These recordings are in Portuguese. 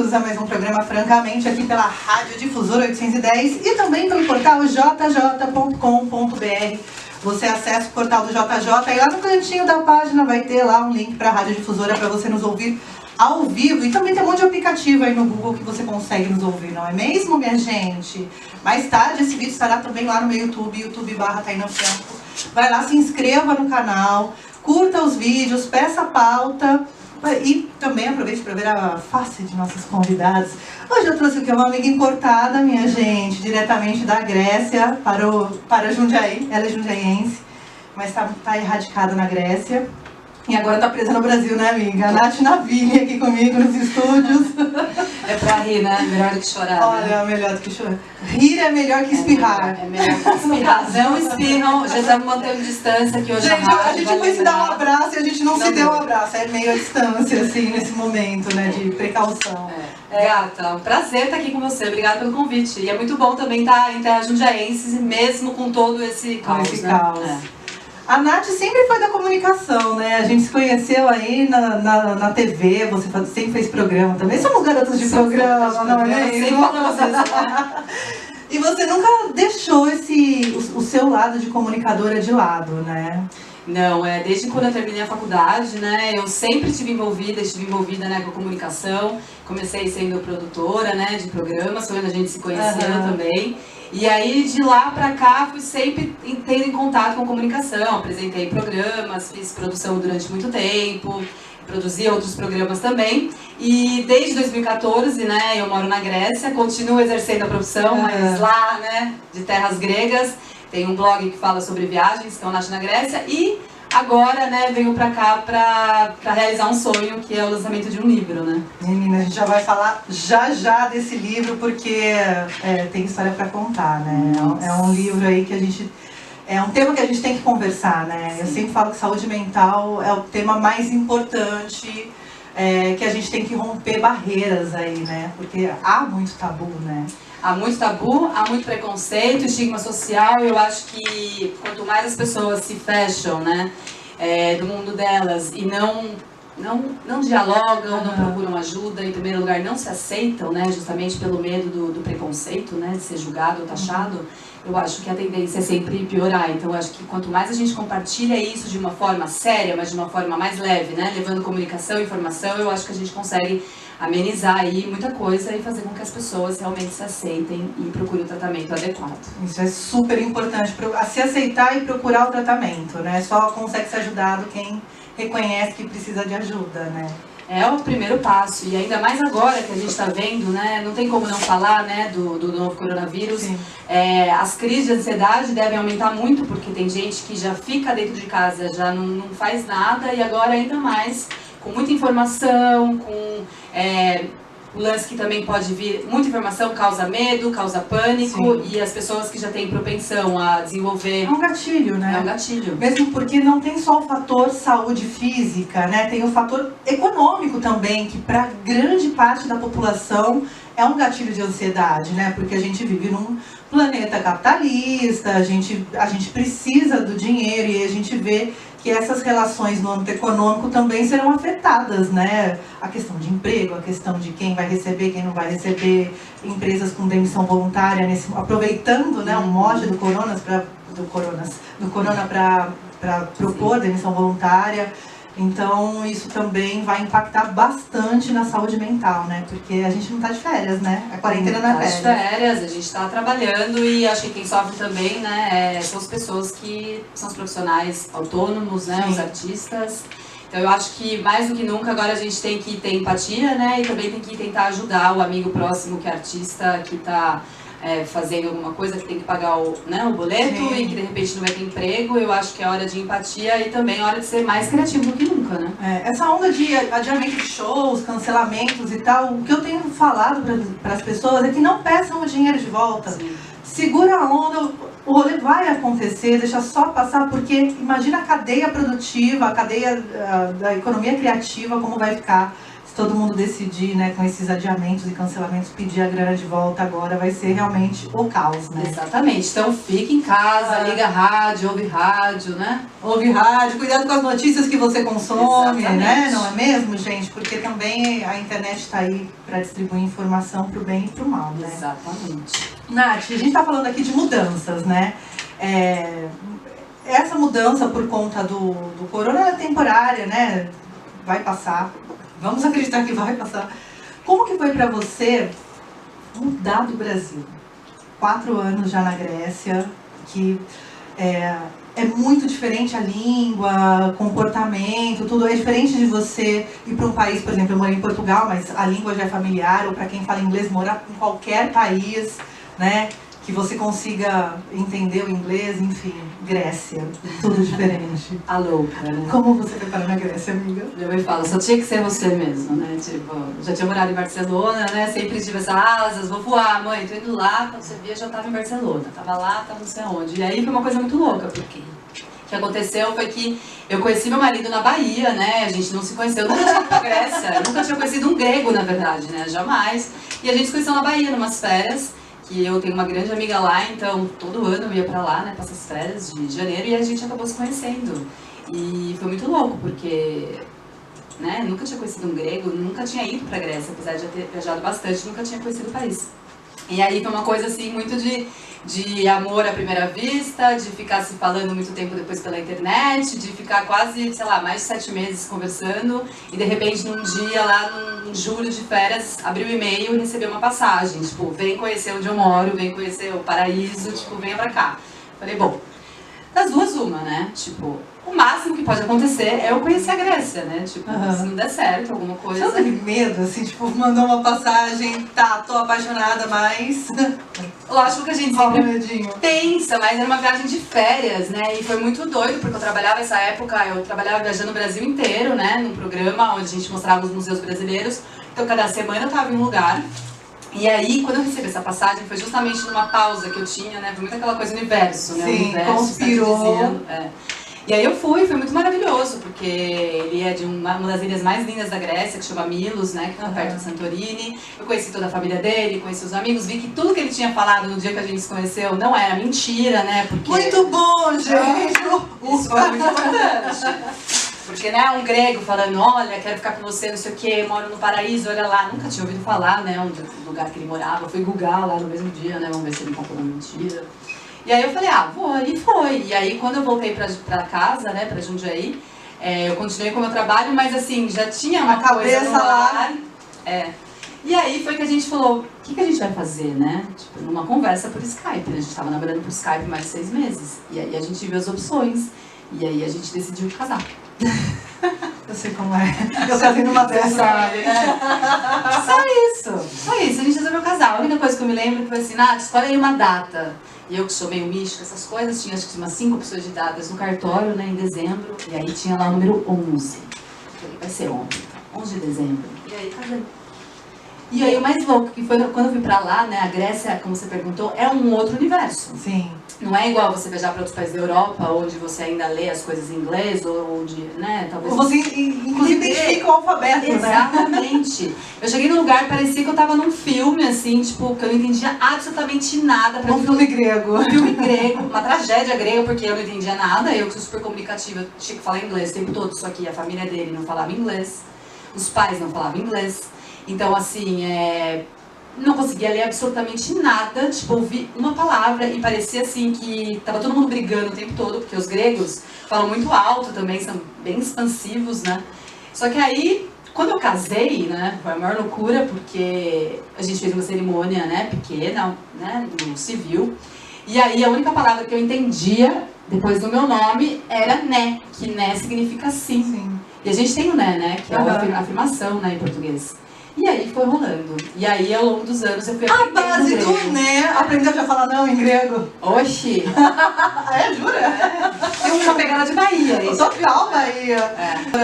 bem-vindos a mais um programa Francamente, aqui pela Rádio Difusora 810 e também pelo portal jj.com.br. Você acessa o portal do JJ e lá no cantinho da página vai ter lá um link para a Rádio Difusora para você nos ouvir ao vivo. E também tem um monte de aplicativo aí no Google que você consegue nos ouvir, não é mesmo, minha gente? Mais tarde esse vídeo estará também lá no meu YouTube, youtube.com/TainaFranco. Vai lá, se inscreva no canal, curta os vídeos, peça pauta. E também aproveite para ver a face de nossos convidados. Hoje eu trouxe aqui uma amiga importada, minha gente, diretamente da Grécia para Jundiaí. Ela é jundiaiense, mas está erradicada na Grécia. E agora está presa no Brasil, né, amiga? A Nath Navini aqui comigo nos estúdios. É pra rir, né? Melhor do que chorar. Olha, né? melhor do que chorar. Rir é melhor que espirrar. É melhor que espirrar. Não espirram, já estamos mantendo distância aqui hoje. Gente, a gente foi se dar um abraço e a gente não se deu um abraço. É meio a distância, assim, nesse momento, né, de precaução. Gata, um prazer estar aqui com você. Obrigada pelo convite. E é muito bom também estar em terra jundiaense, mesmo com todo esse caos. A Nath sempre foi da comunicação, né? A gente se conheceu aí na TV, você sempre fez programa também. Somos garotas de programa, não é mesmo? Sempre falamos isso. E você nunca deixou o seu lado de comunicadora de lado, né? Não, desde quando eu terminei a faculdade, né, eu sempre estive envolvida, né, com a comunicação. Comecei sendo produtora, né, de programas, foi onde a gente se conheceu também. E aí, de lá pra cá, fui sempre tendo em contato com comunicação, apresentei programas, fiz produção durante muito tempo, produzi outros programas também. E desde 2014, né, eu moro na Grécia, continuo exercendo a profissão, mas lá, né, de terras gregas. Tem um blog que fala sobre viagens, que é o Nath na Grécia, e agora, né, venho pra cá pra realizar um sonho, que é o lançamento de um livro, né? Menina, a gente já vai falar já desse livro, porque tem história pra contar, né? É um livro aí que a gente... É um tema que a gente tem que conversar, né? Sim. Eu sempre falo que saúde mental é o tema mais importante, que a gente tem que romper barreiras aí, né? Porque há muito tabu, né? Há muito tabu, há muito preconceito, estigma social. Eu acho que quanto mais as pessoas se fecham, né, do mundo delas e não dialogam, não procuram ajuda, em primeiro lugar não se aceitam, né, justamente pelo medo do preconceito, né, de ser julgado ou taxado, eu acho que a tendência é sempre piorar. Então eu acho que quanto mais a gente compartilha isso de uma forma séria, mas de uma forma mais leve, né, levando comunicação e informação, eu acho que a gente consegue amenizar aí muita coisa e fazer com que as pessoas realmente se aceitem e procurem o tratamento adequado. Isso é super importante, se aceitar e procurar o tratamento, né? Só consegue ser ajudado quem reconhece que precisa de ajuda, né? É o primeiro passo, e ainda mais agora que a gente está vendo, né, não tem como não falar, né, do novo coronavírus. As crises de ansiedade devem aumentar muito, porque tem gente que já fica dentro de casa, já não faz nada, e agora ainda mais com muita informação, com o lance que também pode vir, muita informação causa medo, causa pânico. Sim. E as pessoas que já têm propensão a desenvolver... É um gatilho, né? É um gatilho. Mesmo porque não tem só o fator saúde física, né? Tem o fator econômico também, que para grande parte da população é um gatilho de ansiedade, né? Porque a gente vive num planeta capitalista, a gente precisa do dinheiro e a gente vê que essas relações no âmbito econômico também serão afetadas, né? A questão de emprego, a questão de quem vai receber, quem não vai receber, empresas com demissão voluntária, aproveitando, né, um mote do corona para propor demissão voluntária. Então, isso também vai impactar bastante na saúde mental, né? Porque a gente não está de férias, né? A quarentena não é férias. A gente está trabalhando e acho que quem sofre também, né, são as pessoas que são os profissionais autônomos, né? Sim. Os artistas. Então, eu acho que mais do que nunca agora a gente tem que ter empatia, né? E também tem que tentar ajudar o amigo próximo que é artista, que está fazendo alguma coisa, que tem que pagar o boleto. Sim. E que de repente não vai ter emprego. Eu acho que é hora de empatia e também é hora de ser mais criativo do que nunca, né? Essa onda de adiamento de shows, cancelamentos e tal, o que eu tenho falado para as pessoas é que não peçam o dinheiro de volta. Sim. Segura a onda, o rolê vai acontecer, deixa só passar, porque imagina a cadeia produtiva, a cadeia da economia criativa, como vai ficar. todo mundo decidir, né, com esses adiamentos e cancelamentos, pedir a grana de volta agora, vai ser realmente o caos, né? Exatamente. Então fica em casa, liga rádio, né? Ouve rádio, cuidado com as notícias que você consome, Exatamente. né? Não é mesmo, gente? Porque também a internet está aí para distribuir informação para o bem e para o mal, né? Exatamente. Nath, a gente está falando aqui de mudanças, né? Essa mudança por conta do corona é temporária, né? Vai passar. Vamos acreditar que vai passar. Como que foi para você mudar do Brasil? 4 anos já na Grécia, que é muito diferente a língua, comportamento, tudo. É diferente de você ir para um país, por exemplo, eu morei em Portugal, mas a língua já é familiar, ou para quem fala inglês, morar em qualquer país, né? Que você consiga entender o inglês, enfim, Grécia, tudo diferente. A louca, né? Como você foi parar na Grécia, amiga? Minha mãe fala, só tinha que ser você mesmo, né? Tipo, já tinha morado em Barcelona, né? Sempre tive essas asas, vou voar, mãe, tô indo lá, quando você via, já tava em Barcelona. Tava lá, tava não sei aonde. E aí foi uma coisa muito louca, porque o que aconteceu foi que eu conheci meu marido na Bahia, né? A gente não se conheceu, eu nunca tinha ido pra Grécia, eu nunca tinha conhecido um grego, na verdade, né? Jamais. E a gente se conheceu na Bahia, numas férias, que eu tenho uma grande amiga lá, então todo ano eu ia pra lá, né, passar as férias de janeiro, e a gente acabou se conhecendo. E foi muito louco, porque, né, nunca tinha conhecido um grego, nunca tinha ido pra Grécia, apesar de já ter viajado bastante, nunca tinha conhecido o país. E aí foi uma coisa, assim, muito de amor à primeira vista, de ficar se falando muito tempo depois pela internet, de ficar quase, sei lá, mais de 7 meses conversando, e de repente num dia lá, em julho de férias, abri o e-mail e recebi uma passagem, tipo, vem conhecer onde eu moro, vem conhecer o paraíso, tipo, venha pra cá. Falei, bom, das duas uma, né, tipo, o máximo que pode acontecer é eu conhecer a Grécia, né, tipo, se não der certo, alguma coisa... Você não teve medo, assim, tipo, mandou uma passagem, tá, tô apaixonada, mas... Lógico que a gente Rola sempre medinho. pensa, mas era uma viagem de férias, né? E foi muito doido, porque eu trabalhava nessa época, eu trabalhava viajando o Brasil inteiro, né? Num programa onde a gente mostrava os museus brasileiros. Então, cada semana eu tava em um lugar. E aí, quando eu recebi essa passagem, foi justamente numa pausa que eu tinha, né? Foi muito aquela coisa universo, né? Sim, o universo, conspirou. dizendo, E aí eu fui, foi muito maravilhoso, porque ele é de uma das ilhas mais lindas da Grécia, que chama Milos, né, que fica perto de Santorini. Eu conheci toda a família dele, conheci os amigos, vi que tudo que ele tinha falado no dia que a gente se conheceu não era mentira, né, porque... Muito bom, gente! Isso foi muito importante. Porque, né, um grego falando, olha, quero ficar com você, não sei o quê, moro no paraíso, olha lá. Nunca tinha ouvido falar, né, do lugar que ele morava. Fui googar lá no mesmo dia, né, vamos ver se ele contou uma mentira. E aí eu falei, vou, e foi. E aí quando eu voltei pra casa, né, pra Jundiaí, eu continuei com o meu trabalho, mas assim, já tinha uma coisa no ar. E aí foi que a gente falou, o que a gente vai fazer, né? Tipo, numa conversa por Skype, né? A gente tava namorando por Skype mais de 6 meses. E aí a gente viu as opções. E aí a gente decidiu casar. Eu sei como é. Eu casei numa dessa. Só isso. A gente resolveu casar. A única coisa que eu me lembro foi assim, Nath, escolhe aí uma data. E eu que sou meio mística, essas coisas, tinha acho que umas 5 opções de datas no cartório, né, em dezembro. E aí tinha lá o número 11. Eu falei, vai ser ontem, 11 de dezembro. E aí casei. E aí o mais louco, que foi quando eu fui pra lá, né, a Grécia, como você perguntou, é um outro universo. Sim. Não é igual você viajar para outros países da Europa, onde você ainda lê as coisas em inglês, ou onde, né, talvez... Ou você, inclusive, identifica o alfabeto, Exatamente. Né? Eu cheguei num lugar, parecia que eu tava num filme, assim, tipo, que eu não entendia absolutamente nada. Um filme grego. Um filme grego, uma tragédia grega, porque eu não entendia nada, eu que sou super comunicativa, eu tinha que falar inglês o tempo todo, só que a família dele não falava inglês, os pais não falavam inglês, então, assim, não conseguia ler absolutamente nada, tipo, ouvi uma palavra e parecia assim que tava todo mundo brigando o tempo todo, porque os gregos falam muito alto também, são bem expansivos, né? Só que aí, quando eu casei, né, foi a maior loucura, porque a gente fez uma cerimônia, né, pequena, né, no civil, e aí a única palavra que eu entendia, depois do meu nome, era né, que né significa sim. E a gente tem o né, que é a afirmação, né, em português. E aí foi rolando. E aí, ao longo dos anos, eu fui aprendendo a base grego. do né, aprendeu já a falar não em grego? Oxi! Jura? Tem uma pegada de Bahia. Total Bahia.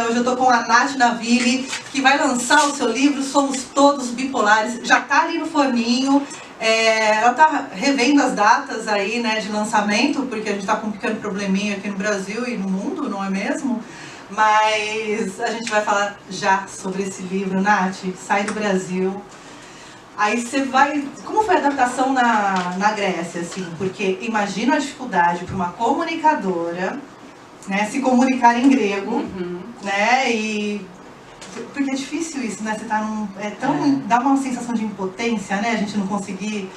Hoje eu tô com a Nath Naville, que vai lançar o seu livro Somos Todos Bipolares. Já tá ali no forninho. Ela tá revendo as datas aí, né, de lançamento, porque a gente tá com um pequeno probleminha aqui no Brasil e no mundo, não é mesmo? Mas a gente vai falar já sobre esse livro. Nath, sai do Brasil. Aí você vai... Como foi a adaptação na Grécia, assim? Porque imagina a dificuldade para uma comunicadora, né, se comunicar em grego, né? E... Porque é difícil isso, né? Você tá num... Dá uma sensação de impotência, né? A gente não conseguir...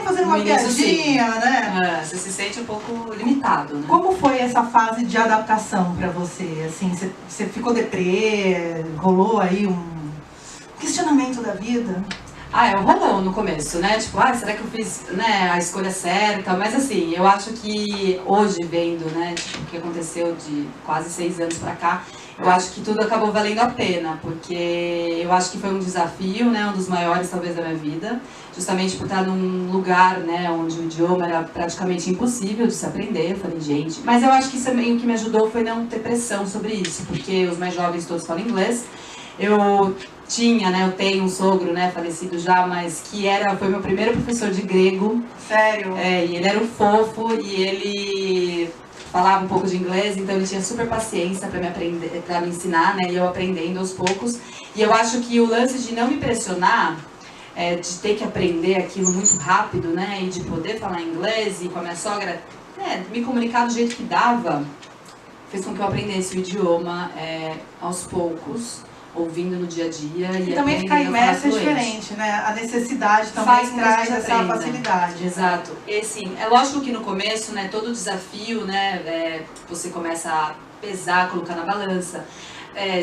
fazer uma piadinha, né? Você se sente um pouco limitado, né? Como foi essa fase de adaptação pra você? Assim, você ficou deprê? Rolou aí um questionamento da vida? Rolou no começo, né? Tipo, será que eu fiz, né, a escolha certa? Mas assim, eu acho que hoje, vendo, né, tipo, o que aconteceu de quase 6 anos pra cá, eu acho que tudo acabou valendo a pena, porque eu acho que foi um desafio, né, um dos maiores talvez da minha vida, justamente por estar num lugar, né, onde o idioma era praticamente impossível de se aprender. Eu falei, gente, mas eu acho que isso também o que me ajudou foi não ter pressão sobre isso, porque os mais jovens todos falam inglês. Eu tenho um sogro, né, falecido já, mas que foi meu primeiro professor de grego. Sério? E ele era um fofo e ele falava um pouco de inglês, então ele tinha super paciência para me ensinar, né, e eu aprendendo aos poucos. E eu acho que o lance de não me pressionar, de ter que aprender aquilo muito rápido, né, e de poder falar inglês e com a minha sogra, me comunicar do jeito que dava, fez com que eu aprendesse o idioma aos poucos, ouvindo no dia a dia. E também ficar imerso é diferente, né? A necessidade também traz essa facilidade. Exato. E assim, é lógico que no começo, né, todo desafio, né, você começa a pesar, colocar na balança.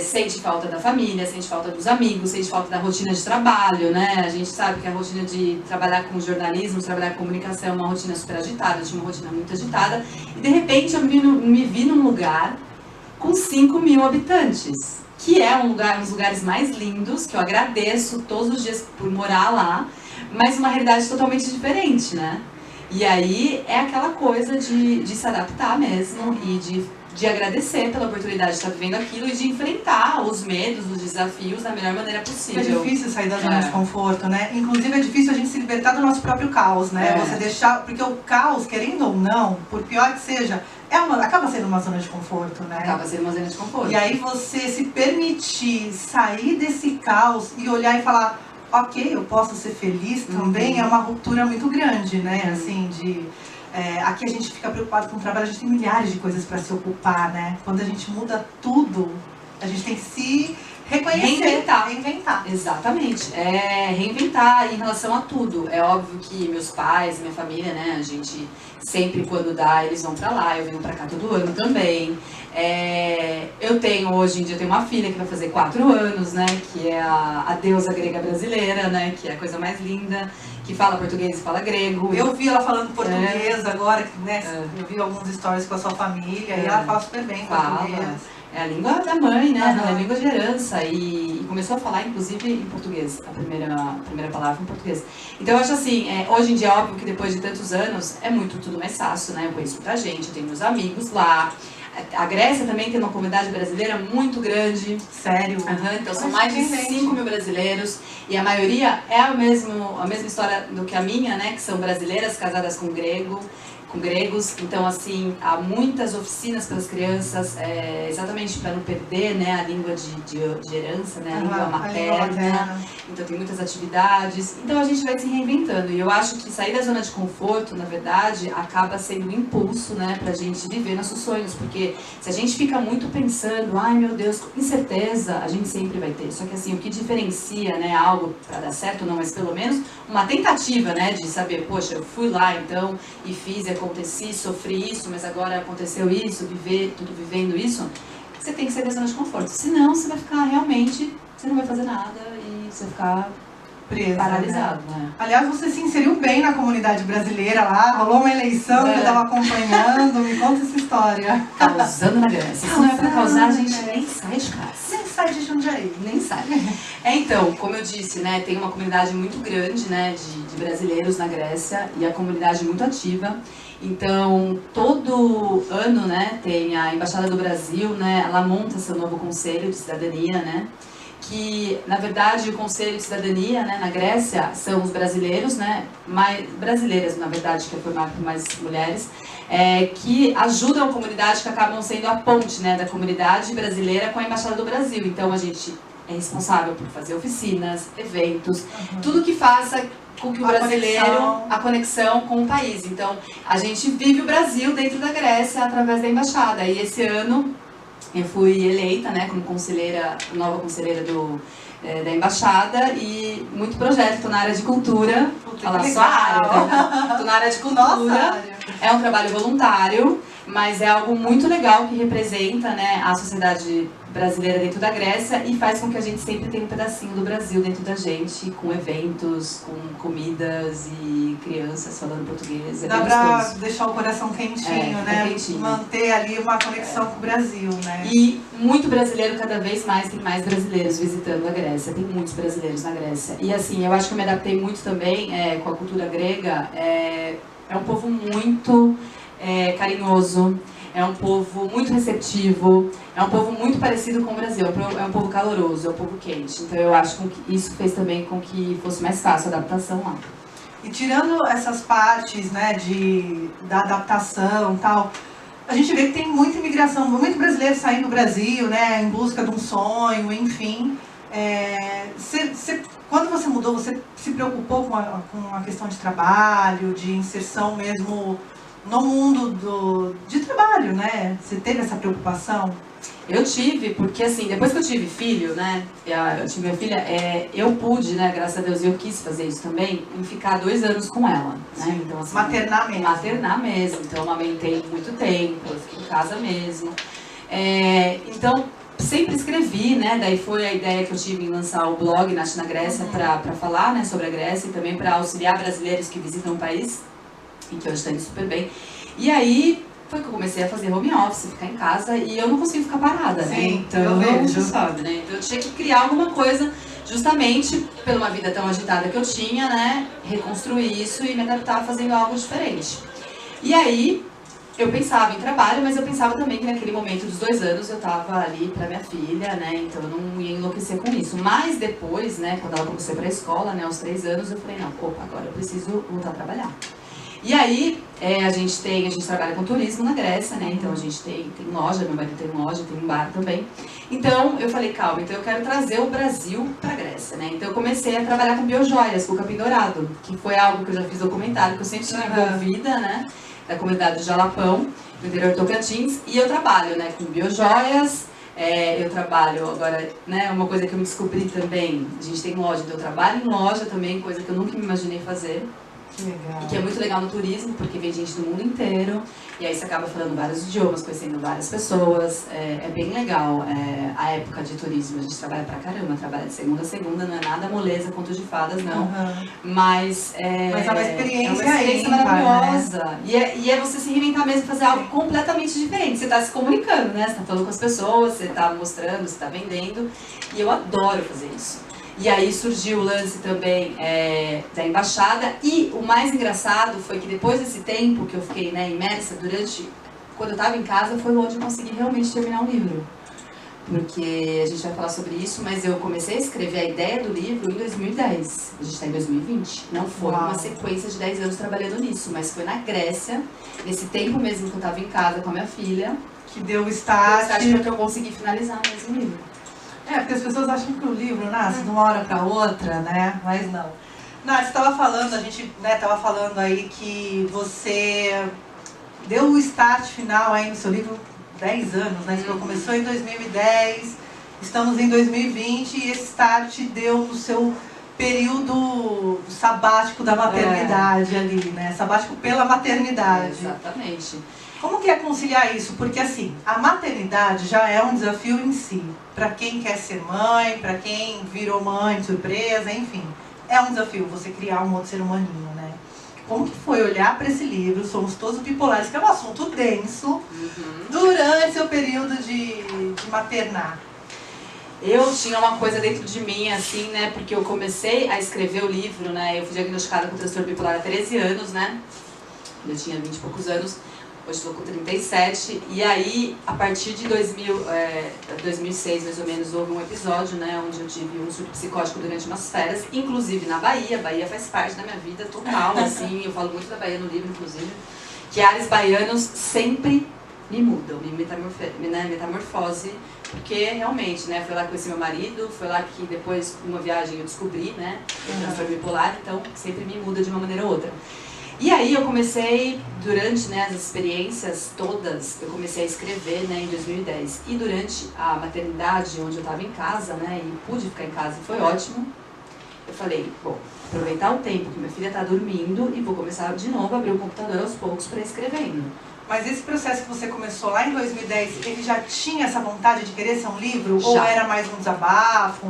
Sente falta da família, sente falta dos amigos, sente falta da rotina de trabalho, né? A gente sabe que a rotina de trabalhar com jornalismo, trabalhar com comunicação é uma rotina super agitada, eu tinha uma rotina muito agitada. E de repente eu me vi num lugar com 5.000 habitantes. Que é um dos lugares mais lindos, que eu agradeço todos os dias por morar lá, mas uma realidade totalmente diferente, né? E aí é aquela coisa de se adaptar mesmo e de agradecer pela oportunidade de estar vivendo aquilo e de enfrentar os medos, os desafios da melhor maneira possível. É difícil sair da zona de conforto, né? Inclusive é difícil a gente se libertar do nosso próprio caos, né? Você deixar... Porque o caos, querendo ou não, por pior que seja, acaba sendo uma zona de conforto, né? Acaba sendo uma zona de conforto. E aí você se permitir sair desse caos e olhar e falar, ok, eu posso ser feliz também, é uma ruptura muito grande, né? Assim, aqui a gente fica preocupado com o trabalho, a gente tem milhares de coisas para se ocupar, né? Quando a gente muda tudo, a gente tem que se reconhecer. Reinventar. Exatamente. Reinventar em relação a tudo. É óbvio que meus pais, minha família, né, a gente sempre, quando dá, eles vão pra lá, eu venho pra cá todo ano também. Hoje em dia, eu tenho uma filha que vai fazer 4 anos, né, que é a deusa grega brasileira, né, que é a coisa mais linda, que fala português e fala grego. Eu vi ela falando português agora, né, eu vi alguns stories com a sua família, e ela fala super bem português. É a língua da mãe, né? É a língua de herança. E começou a falar, inclusive, em português. A primeira palavra em português. Então, eu acho assim, hoje em dia, é óbvio que depois de tantos anos, é tudo mais fácil, né? Eu conheço muita gente, eu tenho meus amigos lá. A Grécia também tem uma comunidade brasileira muito grande. Sério? Então, são mais de 5.000 brasileiros. E a maioria é a mesma história do que a minha, né? Que são brasileiras casadas com gregos, então assim, há muitas oficinas para as crianças, exatamente para não perder, né, a língua de herança, né, a língua materna, então tem muitas atividades, então a gente vai se reinventando, e eu acho que sair da zona de conforto, na verdade, acaba sendo um impulso, né, para a gente viver nossos sonhos, porque se a gente fica muito pensando, ai meu Deus, incerteza, a gente sempre vai ter, só que assim, o que diferencia, né, algo para dar certo ou não, mas pelo menos uma tentativa, né, de saber, poxa, eu fui lá então e fiz, aconteci, sofri isso, mas agora aconteceu isso, tudo vivendo isso, você tem que sair da zona de conforto. Senão, você vai ficar realmente, você não vai fazer nada e você vai ficar presa, paralisado, né? Aliás, você se inseriu bem na comunidade brasileira lá, rolou uma eleição que eu estava acompanhando, me conta essa história. Causando na Grécia. Se não é pra causar, a gente nem sai de casa. Nem sai de Jundiaí. Nem sai. Então, como eu disse, né, tem uma comunidade muito grande, né, de brasileiros na Grécia e a comunidade muito ativa. Então, todo ano, né, tem a Embaixada do Brasil, né, ela monta seu novo conselho de cidadania, né, que, na verdade, o Conselho de Cidadania, né, na Grécia, são os brasileiros, né, brasileiras, na verdade, que é formado por mais mulheres, que ajudam a comunidade, que acabam sendo a ponte, né, da comunidade brasileira com a Embaixada do Brasil. Então, a gente é responsável por fazer oficinas, eventos, tudo que faça com que o brasileiro, a conexão com o país. Então, a gente vive o Brasil dentro da Grécia através da Embaixada. E esse ano eu fui eleita, né, como conselheira, nova conselheira da Embaixada, e muito projeto, estou na área de cultura. Fala sua área, então, estou na área de cultura. É um trabalho voluntário, mas é algo muito legal que representa, né, a sociedade brasileira dentro da Grécia e faz com que a gente sempre tenha um pedacinho do Brasil dentro da gente, com eventos, com comidas e crianças falando português. Dá pra deixar o coração quentinho, né? Quentinho. Manter ali uma conexão com o Brasil, né? E muito brasileiro, cada vez mais, tem mais brasileiros visitando a Grécia, tem muitos brasileiros na Grécia. E assim, eu acho que eu me adaptei muito também com a cultura grega. É um povo muito carinhoso, é um povo muito receptivo, é um povo muito parecido com o Brasil, é um povo caloroso, é um povo quente. Então eu acho que isso fez também com que fosse mais fácil a adaptação lá. E tirando essas partes, né, da adaptação e tal, a gente vê que tem muita imigração, muito brasileiro saindo do Brasil, né, em busca de um sonho, enfim. Quando você mudou, você se preocupou com a questão de trabalho, de inserção mesmo no mundo de trabalho, né? Você teve essa preocupação? Eu tive, porque assim, depois que eu tive filho, né, eu tive minha filha, eu pude, né, graças a Deus, eu quis fazer isso também, em ficar 2 anos com ela, né? Então, assim, maternar mesmo. Maternar mesmo, então eu amamentei muito tempo, eu fiquei em casa mesmo. Então, sempre escrevi, né, daí foi a ideia que eu tive em lançar o blog Nath na Grécia para falar, né, sobre a Grécia e também para auxiliar brasileiros que visitam o país, e que hoje está indo super bem. E aí foi que eu comecei a fazer home office, ficar em casa, e eu não consigo ficar parada, né? Então, você sabe, né? Então eu tinha que criar alguma coisa, justamente pela uma vida tão agitada que eu tinha, né? Reconstruir isso e me adaptar fazendo algo diferente. E aí eu pensava em trabalho, mas eu pensava também que naquele momento dos 2 anos eu estava ali para minha filha, né? Então eu não ia enlouquecer com isso. Mas depois, né, quando ela começou para a escola, né, aos 3 anos, eu falei, não, opa, agora eu preciso voltar a trabalhar. E aí, a gente trabalha com turismo na Grécia, né? Então a gente tem loja, meu marido tem loja, tem um bar também. Então eu falei, calma, então eu quero trazer o Brasil pra Grécia, né? Então eu comecei a trabalhar com biojoias, com o capim dourado, que foi algo que eu já fiz documentário, que eu sempre estive envolvida, né? Da comunidade do Jalapão, no interior do Tocantins. E eu trabalho, né, com biojoias. Eu trabalho agora, né, uma coisa que eu me descobri também, a gente tem loja, então eu trabalho em loja também, coisa que eu nunca me imaginei fazer. Que legal. E que é muito legal no turismo, porque vem gente do mundo inteiro, e aí você acaba falando vários idiomas, conhecendo várias pessoas, é bem legal a época de turismo, a gente trabalha pra caramba, trabalha de segunda a segunda, não é nada moleza, conto de fadas, não, mas é uma experiência maravilhosa, né? E é você se reinventar mesmo, fazer algo completamente diferente, você tá se comunicando, né, você tá falando com as pessoas, você tá mostrando, você tá vendendo, e eu adoro fazer isso. E aí surgiu o lance também da embaixada, e o mais engraçado foi que depois desse tempo que eu fiquei, né, imersa, quando eu estava em casa, foi onde eu consegui realmente terminar um livro. Porque a gente vai falar sobre isso, mas eu comecei a escrever a ideia do livro em 2010, a gente está em 2020. Não foi uma sequência de 10 anos trabalhando nisso, mas foi na Grécia, nesse tempo mesmo que eu estava em casa com a minha filha, que deu o start para que eu consegui finalizar mesmo o livro. Porque as pessoas acham que o livro nasce de uma hora para outra, né? Mas não. Nath, você estava falando, a gente estava falando aí que você deu o start final aí no seu livro 10 anos, né? Você começou em 2010, estamos em 2020 e esse start deu no seu período sabático da maternidade ali, né? Sabático pela maternidade. Exatamente. Como que é conciliar isso? Porque assim, a maternidade já é um desafio em si. Para quem quer ser mãe, para quem virou mãe de surpresa, enfim. É um desafio você criar um outro ser humaninho, né? Como que foi olhar para esse livro, Somos Todos Bipolares, que é um assunto denso, durante seu período de maternar? Eu tinha uma coisa dentro de mim, assim, né? Porque eu comecei a escrever o livro, né? Eu fui diagnosticada com transtorno bipolar há 13 anos, né? Eu tinha 20 e poucos anos. Hoje estou com 37, e aí, a partir de 2006, mais ou menos, houve um episódio, né, onde eu tive um surto psicótico durante umas férias, inclusive na Bahia. Bahia faz parte da minha vida total, assim, eu falo muito da Bahia no livro, inclusive, que ares baianos sempre me mudam, me metamorfose, porque realmente, né, foi lá que conheci meu marido, foi lá que depois, numa viagem, eu descobri, né, o transtorno bipolar, então sempre me muda de uma maneira ou outra. E aí eu comecei, durante, né, as experiências todas, eu comecei a escrever, né, em 2010. E durante a maternidade, onde eu estava em casa, né, e pude ficar em casa, e foi ótimo, eu falei, bom, aproveitar o tempo que minha filha está dormindo e vou começar de novo a abrir o computador aos poucos para escrevendo. Mas esse processo que você começou lá em 2010, ele já tinha essa vontade de querer ser um livro? Já. Ou era mais um desabafo?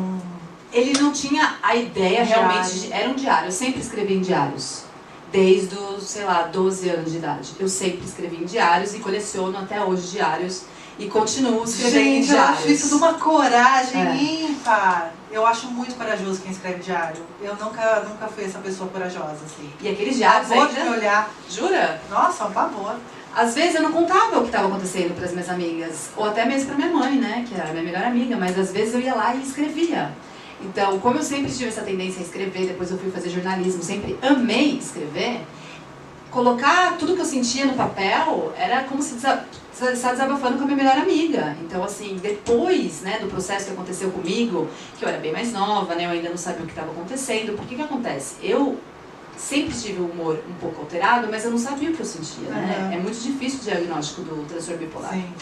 Ele não tinha a ideia realmente, era um diário, eu sempre escrevi em diários. Desde os, sei lá, 12 anos de idade. Eu sempre escrevi em diários e coleciono até hoje diários e continuo escrevendo em diários. Eu acho isso de uma coragem ímpar. Eu acho muito corajoso quem escreve diário. Eu nunca fui essa pessoa corajosa, assim. E aqueles diários ainda... de me olhar. Jura? Nossa, um pavor. Às vezes eu não contava o que estava acontecendo para as minhas amigas, ou até mesmo para minha mãe, né, que era a minha melhor amiga, mas às vezes eu ia lá e escrevia. Então, como eu sempre tive essa tendência a escrever, depois eu fui fazer jornalismo, sempre amei escrever, colocar tudo que eu sentia no papel era como se estar desabafando com a minha melhor amiga. Então, assim, depois, né, do processo que aconteceu comigo, que eu era bem mais nova, né, eu ainda não sabia o que estava acontecendo, porque que acontece? Eu sempre tive o humor um pouco alterado, mas eu não sabia o que eu sentia, né? É muito difícil o diagnóstico do transtorno bipolar. Sim.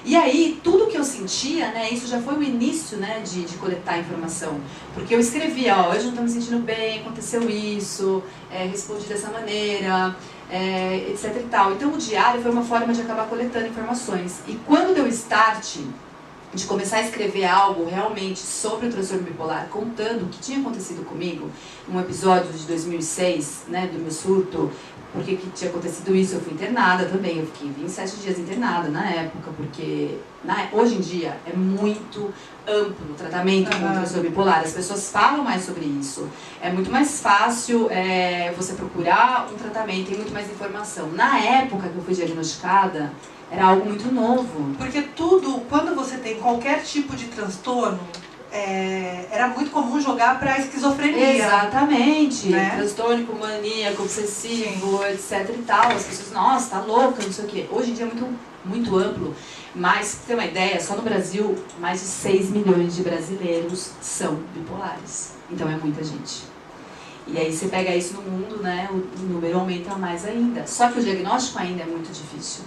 E aí, tudo que eu sentia, né, isso já foi o início, né, de coletar informação. Porque eu escrevia, ó, hoje não estou me sentindo bem, aconteceu isso, respondi dessa maneira, etc e tal. Então o diário foi uma forma de acabar coletando informações. E quando deu start de começar a escrever algo realmente sobre o transtorno bipolar, contando o que tinha acontecido comigo, um episódio de 2006, né, do meu surto, porque que tinha acontecido isso, eu fui internada também, eu fiquei 27 dias internada na época, porque hoje em dia é muito amplo o tratamento com o transtorno bipolar, as pessoas falam mais sobre isso, é muito mais fácil você procurar um tratamento, tem muito mais informação. Na época que eu fui diagnosticada, era algo muito novo. Porque tudo, quando você tem qualquer tipo de transtorno, era muito comum jogar para esquizofrenia. Exatamente. Né? Transtorno, maníaco, obsessivo, sim, etc e tal. As pessoas, nossa, tá louca, não sei o quê. Hoje em dia é muito, muito amplo. Mas, pra ter uma ideia, só no Brasil, mais de 6 milhões de brasileiros são bipolares. Então é muita gente. E aí você pega isso no mundo, né, o número aumenta mais ainda. Só que o diagnóstico ainda é muito difícil.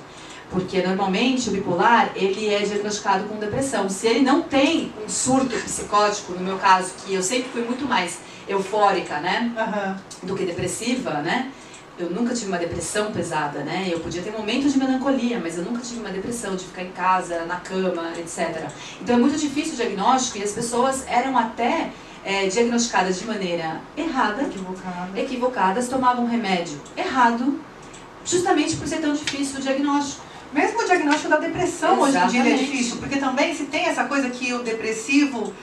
Porque normalmente o bipolar, ele é diagnosticado com depressão. Se ele não tem um surto psicótico, no meu caso, que eu sempre fui muito mais eufórica, né, do que depressiva, né, eu nunca tive uma depressão pesada, né, eu podia ter momentos de melancolia, mas eu nunca tive uma depressão de ficar em casa, na cama, etc. Então é muito difícil o diagnóstico e as pessoas eram até diagnosticadas de maneira errada, equivocadas, tomavam um remédio errado, justamente por ser tão difícil o diagnóstico. Mesmo o diagnóstico da depressão, exatamente, hoje em dia é difícil, porque também se tem essa coisa que o depressivo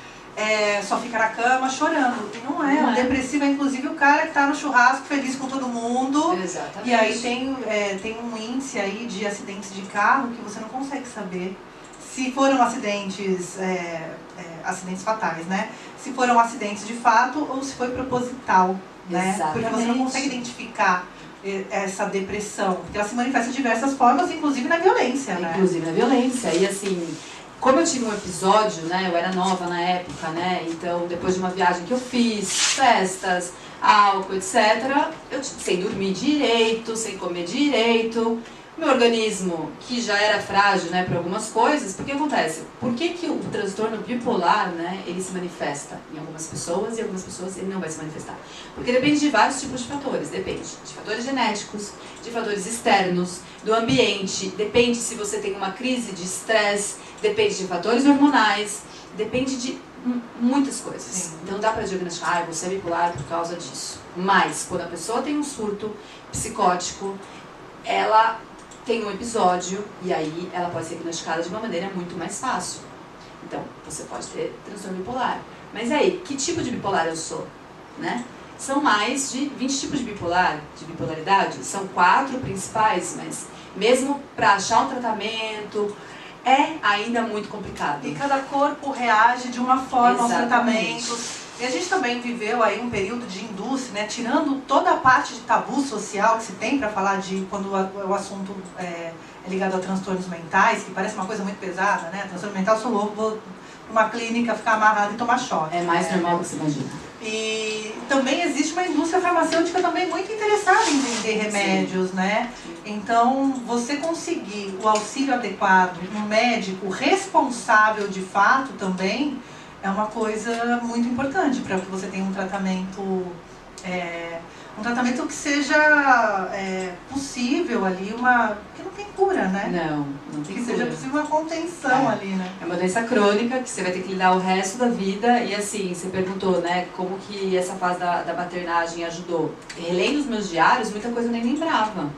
só fica na cama chorando. E não é. O depressivo é inclusive o cara que está no churrasco feliz com todo mundo. Exatamente. E aí tem um índice aí de acidentes de carro que você não consegue saber se foram acidentes fatais, né? Se foram acidentes de fato ou se foi proposital, né? Exatamente. Porque você não consegue identificar essa depressão, porque ela se manifesta de diversas formas, inclusive na violência, né? Inclusive na violência. E assim, como eu tive um episódio, né, eu era nova na época, né, então depois de uma viagem que eu fiz, festas, álcool, etc., eu sem dormir direito, sem comer direito, meu organismo, que já era frágil, né, para algumas coisas, porque acontece? Por que o transtorno bipolar, né, ele se manifesta em algumas pessoas e em algumas pessoas ele não vai se manifestar? Porque depende de vários tipos de fatores, depende de fatores genéticos, de fatores externos, do ambiente, depende se você tem uma crise de estresse, depende de fatores hormonais, depende de muitas coisas. Sim. Então dá para diagnosticar, você é bipolar por causa disso. Mas quando a pessoa tem um surto psicótico, ela tem um episódio e aí ela pode ser diagnosticada de uma maneira muito mais fácil. Então, você pode ter transtorno bipolar. Mas aí, que tipo de bipolar eu sou? Né? São mais de 20 tipos de bipolaridade. São 4 principais, mas mesmo para achar um tratamento, é ainda muito complicado. E cada corpo reage de uma forma aos Exatamente. tratamentos. E a gente também viveu aí um período de indústria, né? Tirando toda a parte de tabu social que se tem para falar de quando o assunto é ligado a transtornos mentais, que parece uma coisa muito pesada, né? Transtorno mental, sou louco, vou numa clínica ficar amarrado e tomar choque. É mais normal do que você imagina. E também existe uma indústria farmacêutica também muito interessada em vender remédios, Sim. né? Então, você conseguir o auxílio adequado, um médico responsável de fato também, é uma coisa muito importante para que você tenha um tratamento que seja possível ali, que não tem cura, né? Não tem Que cura. seja possível uma contenção ali, né? É uma doença crônica que você vai ter que lidar o resto da vida. E assim, você perguntou, né, como que essa fase da maternagem ajudou. Relendo os meus diários, muita coisa eu nem lembrava.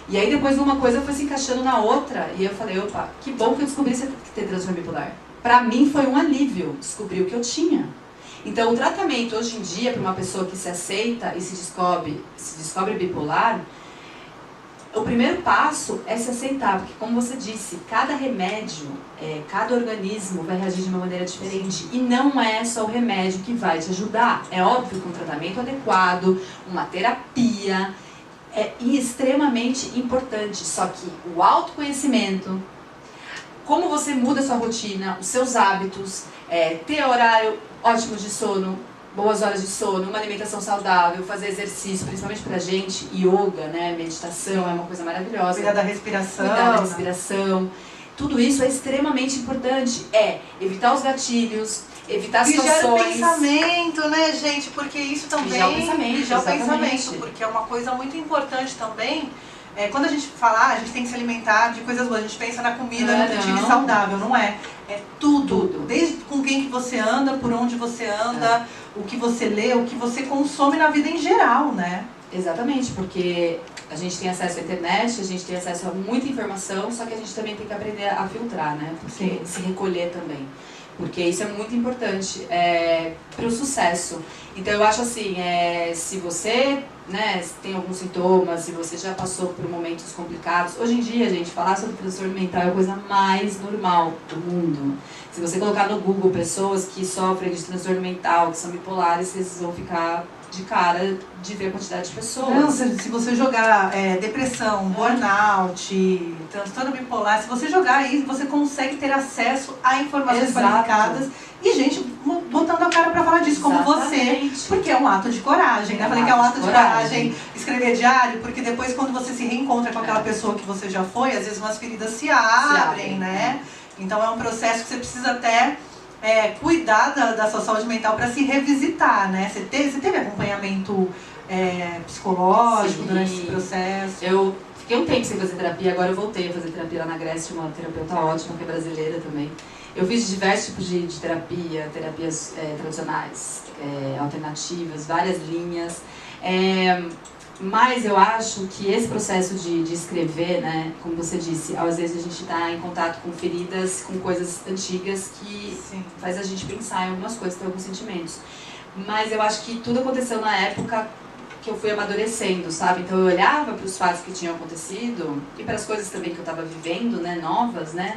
E aí depois uma coisa foi se encaixando na outra. E eu falei, opa, que bom que eu descobri que ter transtorno bipolar. Pra mim foi um alívio descobrir o que eu tinha. Então o tratamento hoje em dia, para uma pessoa que se aceita e se descobre bipolar, o primeiro passo é se aceitar, porque como você disse, cada remédio, cada organismo vai reagir de uma maneira diferente. E não é só o remédio que vai te ajudar. É óbvio que um tratamento adequado, uma terapia, é extremamente importante. Só que o autoconhecimento, como você muda a sua rotina, os seus hábitos, ter horário ótimo de sono, boas horas de sono, uma alimentação saudável, fazer exercício, principalmente pra gente, yoga, né, meditação é uma coisa maravilhosa. Cuidar da respiração. Cuidar da respiração. Tudo isso é extremamente importante. Evitar os gatilhos, evitar situações. Vigiar o pensamento, né, gente? Porque isso também... Vigiar o pensamento, Vigiar o exatamente. pensamento, porque é uma coisa muito importante também. Quando a gente fala, a gente tem que se alimentar de coisas boas, a gente pensa na comida nutritiva e saudável, não é? É tudo. Desde com quem que você anda, por onde você anda, o que você lê, o que você consome na vida em geral, né? Exatamente, porque a gente tem acesso à internet, a gente tem acesso a muita informação, só que a gente também tem que aprender a filtrar, né? Porque se recolher também. Porque isso é muito importante para o sucesso. Então eu acho assim, se você tem alguns sintomas, se você já passou por momentos complicados, hoje em dia, gente, falar sobre transtorno mental é a coisa mais normal do mundo. Se você colocar no Google pessoas que sofrem de transtorno mental, que são bipolares, vocês vão ficar de cara de ver a quantidade de pessoas. Não, se você jogar depressão, burnout, transtorno bipolar, se você jogar aí, você consegue ter acesso a informações qualificadas e gente botando a cara pra falar disso, como você, porque é um ato de coragem, né? Falei que é um ato de coragem escrever diário, porque depois quando você se reencontra com aquela pessoa que você já foi, às vezes umas feridas se abrem, né? Então é um processo que você precisa até cuidar da sua saúde mental para se revisitar, né? Você teve acompanhamento psicológico durante esse processo? Eu fiquei um tempo sem fazer terapia, agora eu voltei a fazer terapia lá na Grécia, uma terapeuta ótima, que é brasileira também. Eu fiz diversos tipos de terapia, terapias tradicionais, alternativas, várias linhas. Mas eu acho que esse processo de escrever, né, como você disse, às vezes a gente está em contato com feridas, com coisas antigas que faz a gente pensar em algumas coisas, ter alguns sentimentos. Mas eu acho que tudo aconteceu na época que eu fui amadurecendo, sabe? Então eu olhava para os fatos que tinham acontecido e para as coisas também que eu estava vivendo, né, novas, né?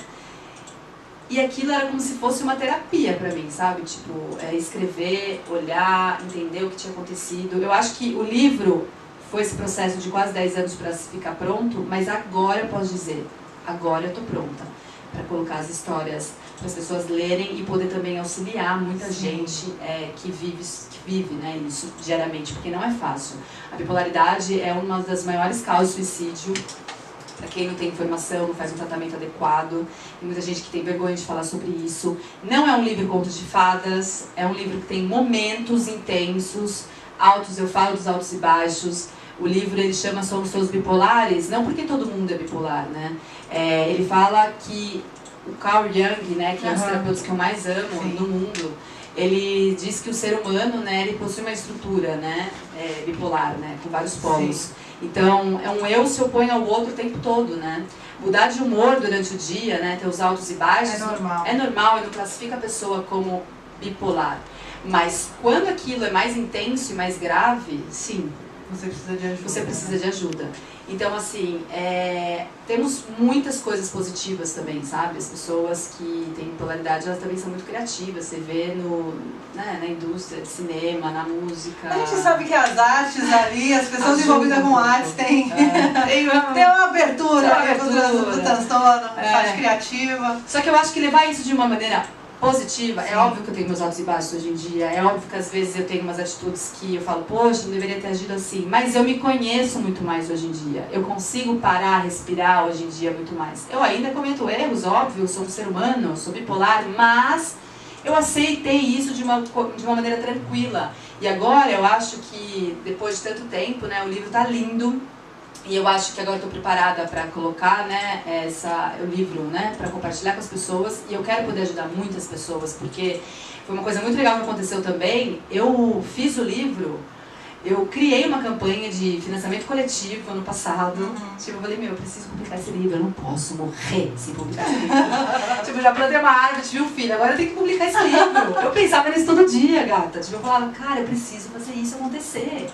E aquilo era como se fosse uma terapia pra mim, sabe? Tipo, escrever, olhar, entender o que tinha acontecido. Eu acho que o livro foi esse processo de quase 10 anos para ficar pronto, mas agora eu posso dizer, agora eu tô pronta para colocar as histórias para as pessoas lerem e poder também auxiliar muita gente que vive, né, isso diariamente, porque não é fácil. A bipolaridade é uma das maiores causas de suicídio. Para quem não tem informação, não faz um tratamento adequado, tem muita gente que tem vergonha de falar sobre isso. Não é um livro conto de fadas, é um livro que tem momentos intensos, altos, eu falo dos altos e baixos. O livro ele chama Somos Todos Bipolares, não porque todo mundo é bipolar, né? Ele fala que o Carl Jung, né, que é um dos terapeutas que eu mais amo no mundo, ele diz que o ser humano, né, ele possui uma estrutura, né, bipolar, né, com vários polos. Então, é um eu se opõe ao outro o tempo todo, né? Mudar de humor durante o dia, né, ter os altos e baixos, é normal e não classifica a pessoa como bipolar. Mas quando aquilo é mais intenso e mais grave, sim, Você precisa de ajuda. Você precisa de ajuda. Então, assim, temos muitas coisas positivas também, sabe? As pessoas que têm polaridade, elas também são muito criativas. Você vê na indústria de cinema, na música. A gente sabe que as artes ali, as pessoas envolvidas com artes têm tem uma abertura do transtorno, parte criativa. Só que eu acho que levar isso de uma maneira positiva, é óbvio que eu tenho meus altos e baixos hoje em dia, é óbvio que às vezes eu tenho umas atitudes que eu falo, poxa, não deveria ter agido assim, mas eu me conheço muito mais hoje em dia, eu consigo parar, respirar hoje em dia muito mais. Eu ainda cometo erros, óbvio, eu sou um ser humano, sou bipolar, mas eu aceitei isso de uma maneira tranquila. E agora eu acho que, depois de tanto tempo, né, o livro tá lindo. E eu acho que agora estou preparada para colocar, né, o livro, né, para compartilhar com as pessoas. E eu quero poder ajudar muitas pessoas, porque foi uma coisa muito legal que aconteceu também. Eu fiz o livro, eu criei uma campanha de financiamento coletivo ano passado. Tipo, eu falei, eu preciso publicar esse livro, eu não posso morrer sem publicar esse livro. Tipo, eu já plantei uma árvore, tive um filho, agora eu tenho que publicar esse livro. Eu pensava nisso todo dia, gata. Tipo, eu falava, cara, eu preciso fazer isso acontecer.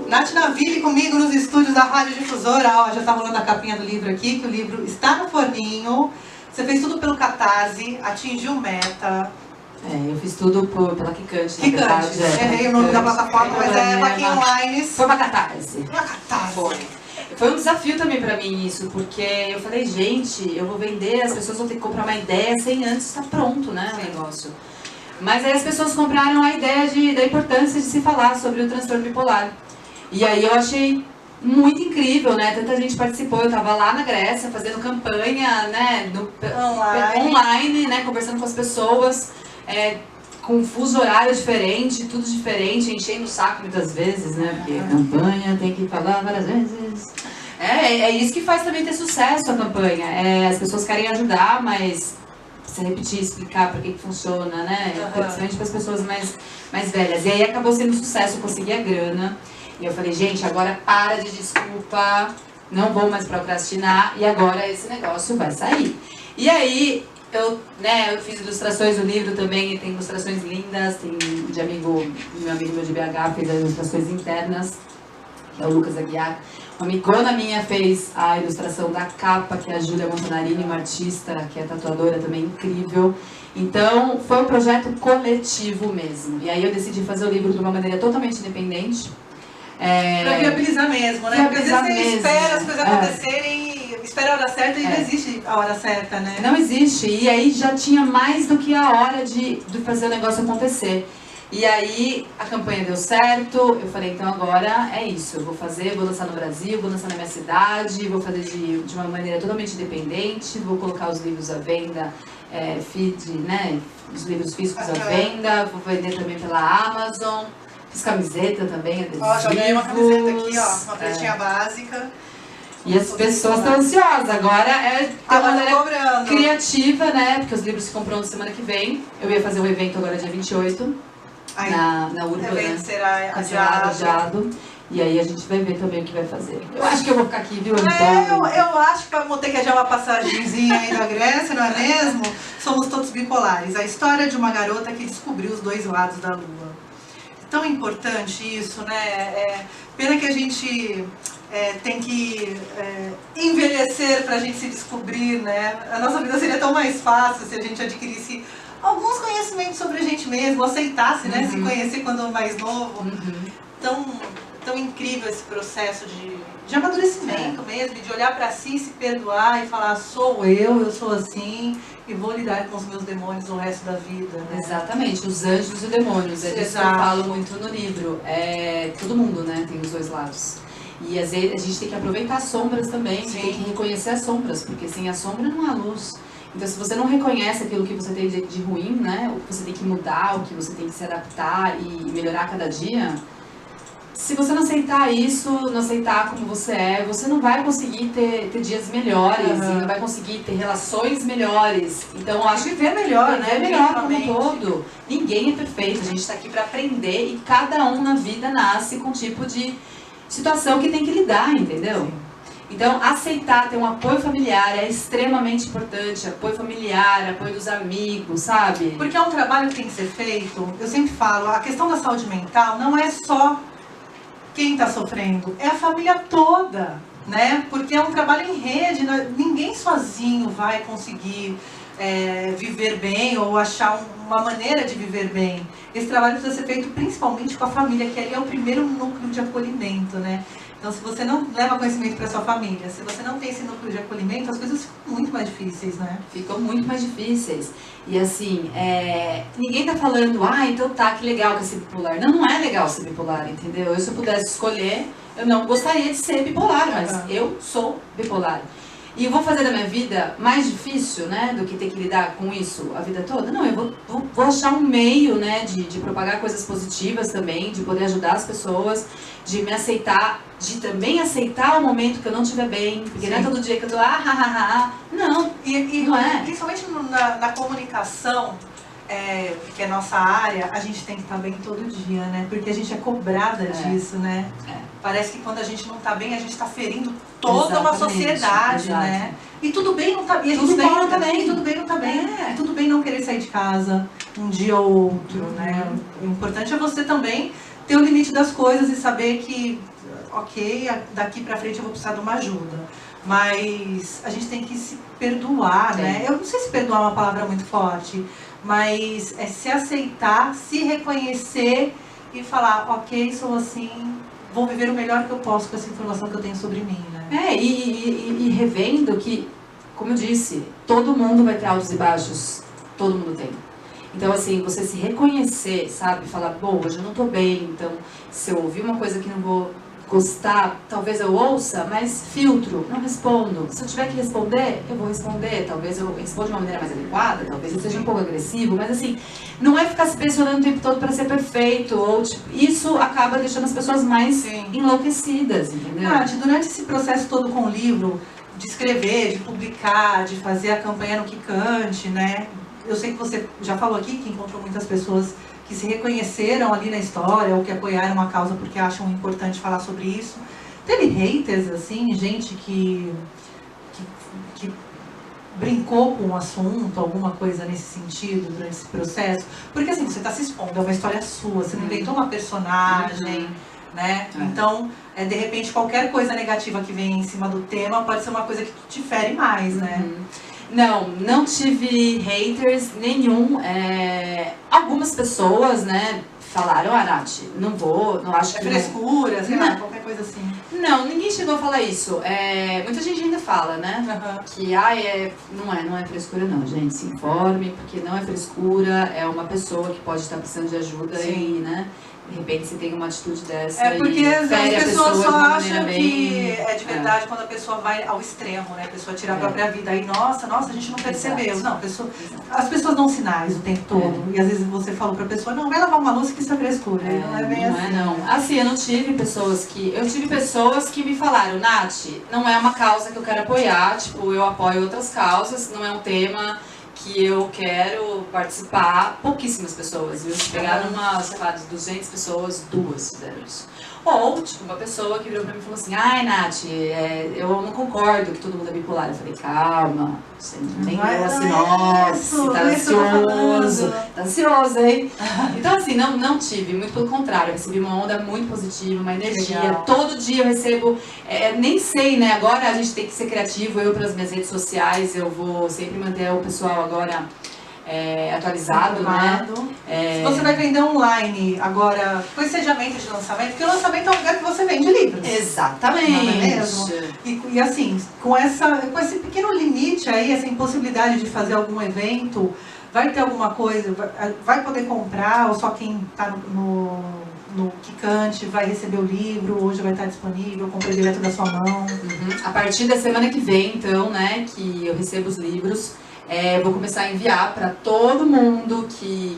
Nath Naville comigo nos estúdios da Rádio Difusora. Ó, já tá rolando a capinha do livro aqui, que o livro está no forninho. Você fez tudo pelo Catarse, atingiu meta. Eu fiz tudo pela Kikante. Kikante, errei o nome da plataforma, mas é Vaquinha Online. Foi uma Catarse. Uma Catarse. Foi um desafio também pra mim isso, porque eu falei, gente, eu vou vender, as pessoas vão ter que comprar uma ideia sem antes estar pronto, né, o negócio. Mas aí as pessoas compraram a ideia da importância de se falar sobre o transtorno bipolar. E aí eu achei muito incrível, né? Tanta gente participou, eu tava lá na Grécia fazendo campanha, né? Online, né? Conversando com as pessoas, com fuso horário diferente, tudo diferente, enchendo o saco muitas vezes, né? Porque campanha tem que falar várias vezes. É isso que faz também ter sucesso a campanha. As pessoas querem ajudar, mas precisa repetir, explicar para que funciona, né? Principalmente para as pessoas mais velhas. E aí acabou sendo um sucesso, eu consegui a grana. E eu falei, gente, agora para de desculpa, não vou mais procrastinar e agora esse negócio vai sair. E aí, eu fiz ilustrações do livro também, e tem ilustrações lindas, tem meu amigo de BH fez as ilustrações internas, que é o Lucas Aguiar. Uma amigona minha fez a ilustração da capa, que é a Júlia Montanari, uma artista que é tatuadora também incrível. Então, foi um projeto coletivo mesmo. E aí eu decidi fazer o livro de uma maneira totalmente independente. Pra viabilizar mesmo, né? Porque às vezes você espera as coisas acontecerem, espera a hora certa e não existe a hora certa, né? Não existe. E aí já tinha mais do que a hora de fazer o negócio acontecer. E aí a campanha deu certo, eu falei, então agora é isso, eu vou lançar no Brasil, vou lançar na minha cidade, vou fazer de uma maneira totalmente independente, vou colocar os livros à venda, os livros físicos à venda, vou vender também pela Amazon. Fiz camiseta também, adesivos. Ó, já ganhei uma camiseta aqui, ó, uma pretinha básica. E as pessoas estão ansiosas. Agora ter uma maneira criativa, né? Porque os livros ficam prontos semana que vem. Eu ia fazer um evento agora dia 28, na Urba, né? O evento será adiado. E aí a gente vai ver também o que vai fazer. Eu acho que eu vou ficar aqui, viu? Eu acho que vamos ter que adiar uma passagenzinha aí da Grécia, não é mesmo? Somos todos bipolares. A história de uma garota que descobriu os dois lados da lua. Tão importante isso, né? Pena que a gente tem que envelhecer para a gente se descobrir, né? A nossa vida seria tão mais fácil se a gente adquirisse alguns conhecimentos sobre a gente mesmo, aceitasse, né? Se conhecer quando mais novo. Tão incrível esse processo de amadurecimento mesmo, de olhar para si, se perdoar e falar, eu sou assim e vou lidar com os meus demônios o resto da vida, né? Exatamente, os anjos e os demônios, é disso que eu falo muito no livro. Todo mundo, né, tem os dois lados. E às vezes a gente tem que aproveitar as sombras também, tem que reconhecer as sombras, porque sem a sombra não há luz. Então se você não reconhece aquilo que você tem de ruim, né, o que você tem que mudar, o que você tem que se adaptar e melhorar a cada dia, se você não aceitar isso, não aceitar como você é, você não vai conseguir ter dias melhores, e não vai conseguir ter relações melhores. Então, eu acho que viver melhor, né? Viver melhor como um todo. Ninguém é perfeito, a gente está aqui para aprender e cada um na vida nasce com um tipo de situação que tem que lidar, entendeu? Sim. Então, aceitar ter um apoio familiar é extremamente importante, apoio familiar, apoio dos amigos, sabe? Porque é um trabalho que tem que ser feito, eu sempre falo, a questão da saúde mental não é só quem está sofrendo? É a família toda, né? Porque é um trabalho em rede, ninguém sozinho vai conseguir viver bem ou achar uma maneira de viver bem. Esse trabalho precisa ser feito principalmente com a família, que ali é o primeiro núcleo de acolhimento, né? Então, se você não leva conhecimento para sua família, se você não tem esse núcleo de acolhimento, as coisas ficam muito mais difíceis, né? Ficam muito mais difíceis. E assim, ninguém tá falando, então tá, que legal que é ser bipolar. Não, não é legal ser bipolar, entendeu? Se eu pudesse escolher, eu não gostaria de ser bipolar, mas eu sou bipolar. E eu vou fazer da minha vida mais difícil, né, do que ter que lidar com isso a vida toda? Não, eu vou achar um meio, né, de propagar coisas positivas também, de poder ajudar as pessoas, de me aceitar, de também aceitar o momento que eu não estiver bem, porque não é todo dia que eu tô não, não é. Principalmente na comunicação, que é nossa área, a gente tem que estar bem todo dia, né? Porque a gente é cobrada disso, né? Parece que quando a gente não está bem, a gente está ferindo toda uma sociedade, né? E tudo bem não tá bem, tudo bem não tá bem, tudo bem não tá bem, e tudo bem não querer sair de casa um dia ou outro, né? O importante é você também ter o limite das coisas e saber que, ok, daqui pra frente eu vou precisar de uma ajuda. Mas a gente tem que se perdoar, né? Eu não sei se perdoar é uma palavra muito forte, mas é se aceitar, se reconhecer e falar, ok, sou assim, vou viver o melhor que eu posso com essa informação que eu tenho sobre mim, né? E revendo que, como eu disse, todo mundo vai ter altos e baixos, todo mundo tem. Então, assim, você se reconhecer, sabe? Falar, bom, hoje eu não tô bem, então, se eu ouvir uma coisa que não vou gostar, talvez eu ouça, mas filtro, não respondo. Se eu tiver que responder, eu vou responder. Talvez eu responda de uma maneira mais adequada, talvez eu seja um pouco agressivo, mas assim, não é ficar se pressionando o tempo todo para ser perfeito, ou tipo, isso acaba deixando as pessoas mais enlouquecidas, entendeu? Nath, durante esse processo todo com o livro, de escrever, de publicar, de fazer a campanha no Quicante, né? Eu sei que você já falou aqui que encontrou muitas pessoas que se reconheceram ali na história ou que apoiaram a causa porque acham importante falar sobre isso. Teve haters, assim, gente que brincou com o assunto, alguma coisa nesse sentido durante esse processo? Porque assim, você está se expondo, é uma história sua, você não inventou uma personagem, né? Então, de repente, qualquer coisa negativa que vem em cima do tema pode ser uma coisa que te fere mais, né? Não tive haters nenhum. Algumas pessoas, né, falaram, Nath, não acho que... frescura, sei lá, qualquer coisa assim. Não, ninguém chegou a falar isso. Muita gente ainda fala, né, que não é frescura não, gente, se informe, porque não é frescura, é uma pessoa que pode estar precisando de ajuda e, né, de repente você tem uma atitude dessa porque e as pessoas só acham que é de verdade quando a pessoa vai ao extremo, né? A pessoa tira a própria vida. Aí, nossa, a gente não percebeu. Não, as pessoas dão sinais o tempo todo. E às vezes você fala pra pessoa, não, vai lavar uma louça que isso é frescura. Não é bem assim. Não. Assim, eu tive pessoas que me falaram, Nath, não é uma causa que eu quero apoiar, tipo, eu apoio outras causas, não é um tema que eu quero participar. Pouquíssimas pessoas, viu? Se pegar sei lá, de 200 pessoas, 2 fizeram isso. Ou, tipo, uma pessoa que virou pra mim e falou assim, Nath, eu não concordo que todo mundo é bipolar. Eu falei, calma, você nem leu a sinopse, tá ansioso, hein? Então, assim, não tive, muito pelo contrário, eu recebi uma onda muito positiva, uma energia. Legal. Todo dia eu recebo, nem sei, né, agora a gente tem que ser criativo, eu pelas minhas redes sociais, eu vou sempre manter o pessoal agora atualizado, né? Se você vai vender online agora, com esse adiamento de lançamento, porque o lançamento é um lugar que você vende livros. Exatamente. Não é mesmo? E assim, com esse pequeno limite aí, essa impossibilidade de fazer algum evento, vai ter alguma coisa, vai poder comprar, ou só quem está no Quicante vai receber o livro, hoje vai estar disponível, compra direto da sua mão. A partir da semana que vem, então, né, que eu recebo os livros, vou começar a enviar para todo mundo que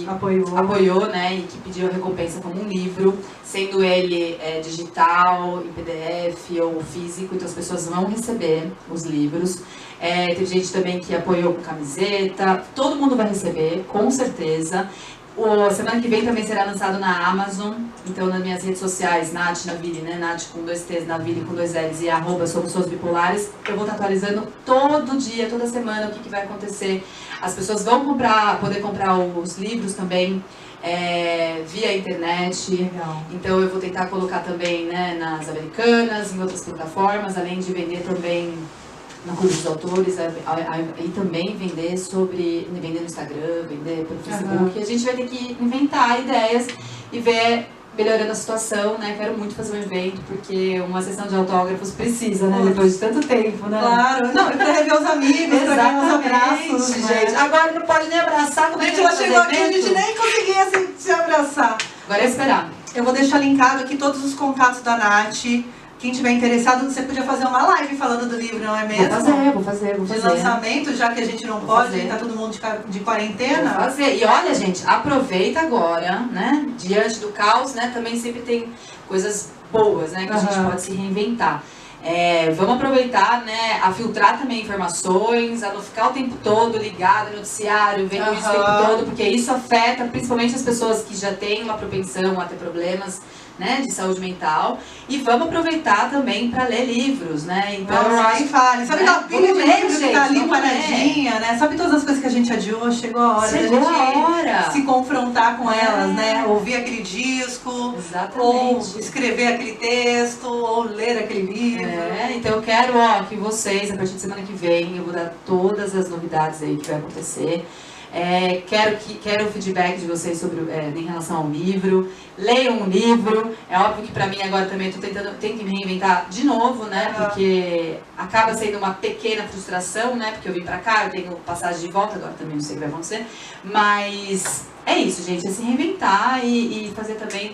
apoiou, né, e que pediu a recompensa como um livro, sendo ele digital, em PDF ou físico, então as pessoas vão receber os livros. Teve gente também que apoiou com camiseta, todo mundo vai receber, com certeza. Semana que vem também será lançado na Amazon, então nas minhas redes sociais, Nath Naville, né? Nath com 2 T's, Naville com 2 L's e @somos bipolares, eu vou estar atualizando todo dia, toda semana o que vai acontecer. As pessoas vão poder comprar os livros também via internet. Legal. Então eu vou tentar colocar também, né, nas Americanas, em outras plataformas, além de vender também no Clube dos Autores, e também vender no Instagram, vender pelo Facebook. A gente vai ter que inventar ideias e ver melhorando a situação, né? Quero muito fazer um evento, porque uma sessão de autógrafos precisa, né? Depois de tanto tempo, né? Claro, não, e pra rever os amigos, pra ganhar os abraços, gente. Agora não pode nem abraçar, como é que ela chegou aqui e a gente nem conseguia se abraçar. Agora é esperar. Eu vou deixar linkado aqui todos os contatos da Nath. Quem tiver interessado, você podia fazer uma live falando do livro, não é mesmo? Vou fazer. De lançamento, já que a gente não pode, tá todo mundo de quarentena. Vou fazer. E olha, gente, aproveita agora, né? Diante do caos, né? Também sempre tem coisas boas, né? Que a gente pode se reinventar. Vamos aproveitar, né, a filtrar também informações, a não ficar o tempo todo ligado no noticiário, vendo isso o tempo todo, porque isso afeta principalmente as pessoas que já têm uma propensão a ter problemas, né, de saúde mental. E vamos aproveitar também para ler livros, né? Então, nem fale. Sabe aquela pilha de livros que tá ali paradinha, né? Sabe todas as coisas que a gente adiou? Chegou a hora da gente se confrontar com elas, né? Ouvir aquele disco, ou escrever aquele texto, ou ler aquele livro. Então eu quero, que vocês, a partir de semana que vem, eu vou dar todas as novidades aí que vai acontecer. Quero o feedback de vocês sobre, em relação ao livro. Leiam um livro. É óbvio que pra mim agora também eu tô tentando me reinventar de novo, né? Porque acaba sendo uma pequena frustração, né? Porque eu vim pra cá, eu tenho passagem de volta, agora também não sei o que vai acontecer. Mas é isso, gente, é se reinventar e fazer também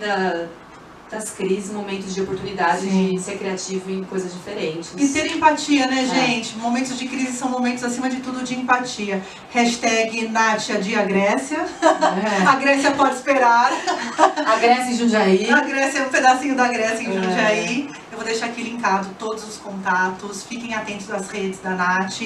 das crises momentos de oportunidade de ser criativo em coisas diferentes. E ter empatia, né, gente? Momentos de crise são momentos, acima de tudo, de empatia. Hashtag Nath adia a Grécia. A Grécia pode esperar. A Grécia em Jundiaí. A Grécia, um pedacinho da Grécia em Jundiaí. Eu vou deixar aqui linkado todos os contatos. Fiquem atentos às redes da Nath.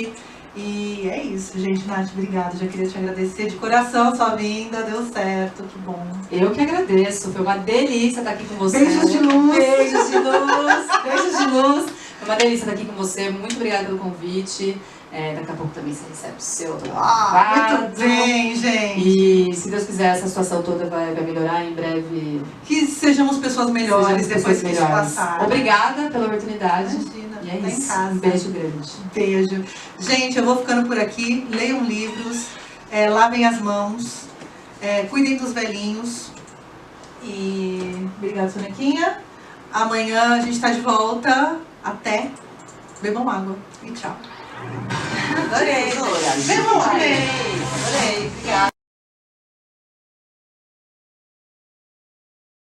E é isso, gente. Nath, obrigada. Já queria te agradecer de coração sua vinda. Deu certo, que bom. Eu que agradeço. Foi uma delícia estar aqui com você. Beijos de luz. Beijos de luz. Beijos de luz. Foi uma delícia estar aqui com você. Muito obrigada pelo convite. Daqui a pouco também você recebe o seu. Muito bem, gente. E se Deus quiser, essa situação toda vai melhorar em breve. Que sejamos pessoas melhores depois que isso passar. Obrigada pela oportunidade. Imagina. E é tá isso. Em casa. Um beijo grande. Beijo. Gente, eu vou ficando por aqui. Leiam livros, lavem as mãos, cuidem dos velhinhos. E obrigada, Sonequinha. Amanhã a gente está de volta. Até. Bebam água. E tchau. Adorei. Bebam água. Adorei. Obrigada.